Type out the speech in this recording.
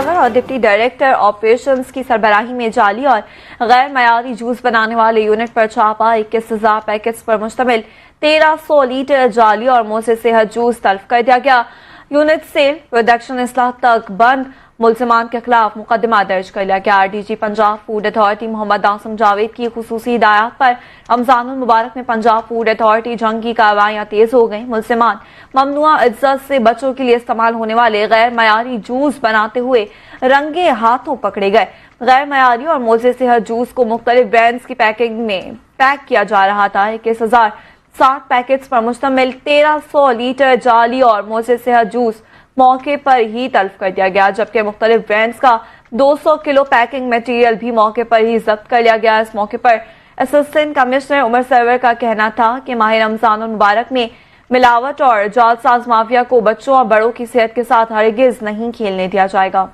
سرور اور deputy director operations کی سربراہی میں جعلی اور غیر معیاری جوس بنانے والے یونٹ پر چھاپا 21,000 پیکٹس پر مشتمل 1300 لیٹر جعلی اور موثر صحت جوس تلف کر دیا گیا۔ یونٹ سیل پروڈکشن اصلاح تک بند، ملزمان کے خلاف مقدمہ درج کر لیا گیا۔ D G Punjab food authority Muhammad Asim Javed کی خصوصی ہدایات پر رمضان المبارک میں پنجاب فوڈ اتھارٹی جنگی کارروائیاں تیز ہو گئیں۔ ملزمان ممنوعہ اجزاء سے بچوں کے لیے استعمال ہونے والے غیر معیاری جوس بناتے ہوئے رنگے ہاتھوں پکڑے گئے۔ غیر معیاری اور موثر صحت جوس کو مختلف برانڈز کی پیکنگ میں پیک کیا جا رہا تھا۔ 21,060 پیکٹس پر مشتمل 1300 لیٹر جعلی اور موثر صحت جوس موقع پر ہی تلف کر دیا گیا، جبکہ مختلف برانڈز کا 200 کلو پیکنگ میٹیریل بھی موقع پر ہی ضبط کر لیا گیا۔ اس موقع پر اسسٹنٹ کمشنر عمر سرور کا کہنا تھا کہ ماہ رمضان المبارک میں ملاوٹ اور جعل ساز مافیا کو بچوں اور بڑوں کی صحت کے ساتھ ہرگز نہیں کھیلنے دیا جائے گا۔